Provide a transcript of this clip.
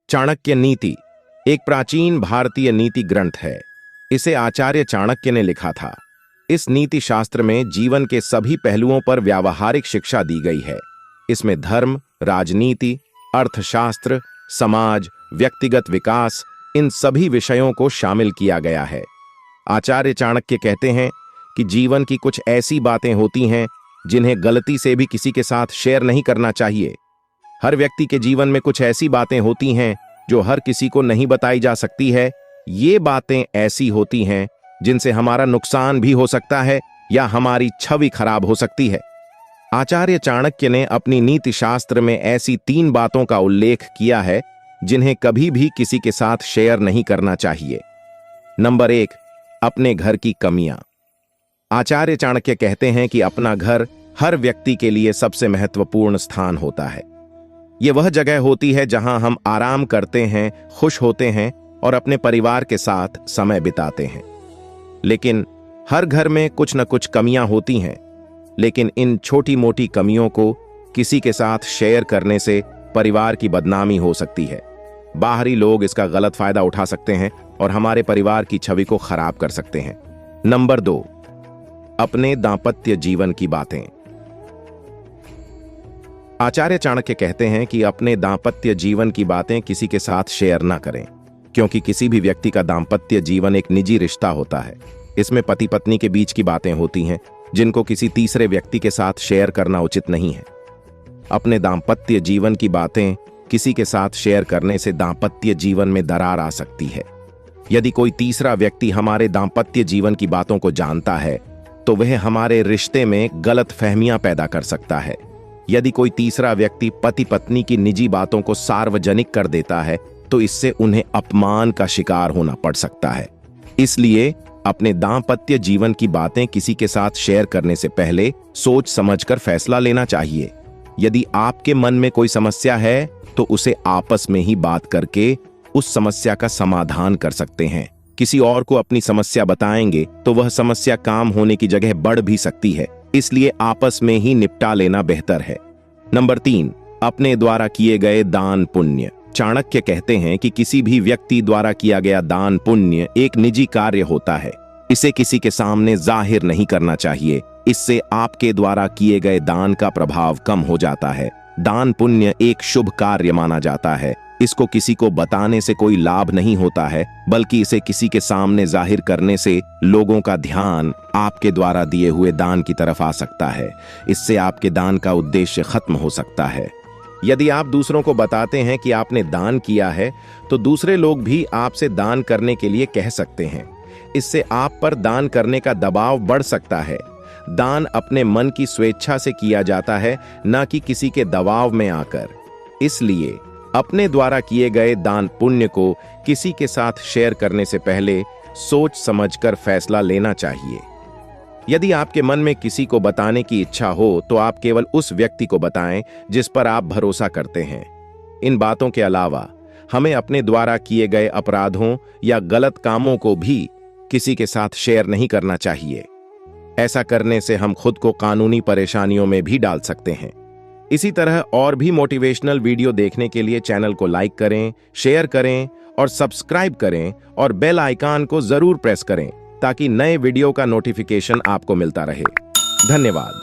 चाणक्य नीति एक प्राचीन भारतीय नीति ग्रंथ है। इसे आचार्य चाणक्य ने लिखा था। इस नीति शास्त्र में जीवन के सभी पहलुओं पर व्यावहारिक शिक्षा दी गई है। इसमें धर्म, राजनीति, अर्थशास्त्र, समाज, व्यक्तिगत विकास, इन सभी विषयों को शामिल किया गया है। आचार्य चाणक्य कहते हैं कि जीवन की कुछ ऐसी बातें होती हैं जिन्हें गलती से भी किसी के साथ शेयर नहीं करना चाहिए। हर व्यक्ति के जीवन में कुछ ऐसी बातें होती हैं जो हर किसी को नहीं बताई जा सकती है। ये बातें ऐसी होती हैं जिनसे हमारा नुकसान भी हो सकता है या हमारी छवि खराब हो सकती है। आचार्य चाणक्य ने अपनी नीति शास्त्र में ऐसी 3 बातों का उल्लेख किया है जिन्हें कभी भी किसी के साथ शेयर नहीं करना चाहिए। नंबर 1, अपने घर की कमियां। आचार्य चाणक्य कहते हैं कि अपना घर हर व्यक्ति के लिए सबसे महत्वपूर्ण स्थान होता है। यह वह जगह होती है जहां हम आराम करते हैं, खुश होते हैं और अपने परिवार के साथ समय बिताते हैं। लेकिन हर घर में कुछ न कुछ कमियां होती हैं, लेकिन इन छोटी मोटी कमियों को किसी के साथ शेयर करने से परिवार की बदनामी हो सकती है। बाहरी लोग इसका गलत फायदा उठा सकते हैं और हमारे परिवार की छवि को खराब कर सकते हैं। नंबर 2, अपने दांपत्य जीवन की बातें। आचार्य चाणक्य कहते हैं कि अपने दांपत्य जीवन की बातें किसी के साथ शेयर ना करें, क्योंकि किसी भी व्यक्ति का दांपत्य जीवन एक निजी रिश्ता होता है। इसमें पति पत्नी के बीच की बातें होती हैं जिनको किसी तीसरे व्यक्ति के साथ शेयर करना उचित नहीं है। अपने दांपत्य जीवन की बातें किसी के साथ शेयर करने से दांपत्य जीवन में दरार आ सकती है। यदि कोई तीसरा व्यक्ति हमारे दांपत्य जीवन की बातों को जानता है तो वह हमारे रिश्ते में गलत फहमियां पैदा कर सकता है। यदि कोई तीसरा व्यक्ति पति पत्नी की निजी बातों को सार्वजनिक कर देता है तो इससे उन्हें अपमान का शिकार होना पड़ सकता है। इसलिए अपने दांपत्य जीवन की बातें किसी के साथ शेयर करने से पहले सोच समझकर फैसला लेना चाहिए। यदि आपके मन में कोई समस्या है तो उसे आपस में ही बात करके उस समस्या का समाधान कर सकते हैं। किसी और को अपनी समस्या बताएंगे तो वह समस्या काम होने की जगह बढ़ भी सकती है, इसलिए आपस में ही निपटा लेना बेहतर है। नंबर 3, अपने द्वारा किए गए दान पुण्य। चाणक्य कहते हैं कि किसी भी व्यक्ति द्वारा किया गया दान पुण्य एक निजी कार्य होता है। इसे किसी के सामने जाहिर नहीं करना चाहिए। इससे आपके द्वारा किए गए दान का प्रभाव कम हो जाता है। दान पुण्य एक शुभ कार्य माना जाता है। इसको किसी को बताने से कोई लाभ नहीं होता है, बल्कि इसे किसी के सामने जाहिर करने से लोगों का ध्यान आपके द्वारा दिए हुए दान की तरफ आ सकता है। इससे आपके दान का उद्देश्य खत्म हो सकता है। यदि आप दूसरों को बताते हैं कि आपने दान किया है तो दूसरे लोग भी आपसे दान करने के लिए कह सकते हैं। इससे आप पर दान करने का दबाव बढ़ सकता है। दान अपने मन की स्वेच्छा से किया जाता है, न कि किसी के दबाव में आकर। इसलिए अपने द्वारा किए गए दान पुण्य को किसी के साथ शेयर करने से पहले सोच समझकर फैसला लेना चाहिए। यदि आपके मन में किसी को बताने की इच्छा हो तो आप केवल उस व्यक्ति को बताएं जिस पर आप भरोसा करते हैं। इन बातों के अलावा हमें अपने द्वारा किए गए अपराधों या गलत कामों को भी किसी के साथ शेयर नहीं करना चाहिए। ऐसा करने से हम खुद को कानूनी परेशानियों में भी डाल सकते हैं। इसी तरह और भी मोटिवेशनल वीडियो देखने के लिए चैनल को लाइक करें, शेयर करें और सब्सक्राइब करें और बेल आइकन को जरूर प्रेस करें ताकि नए वीडियो का नोटिफिकेशन आपको मिलता रहे। धन्यवाद।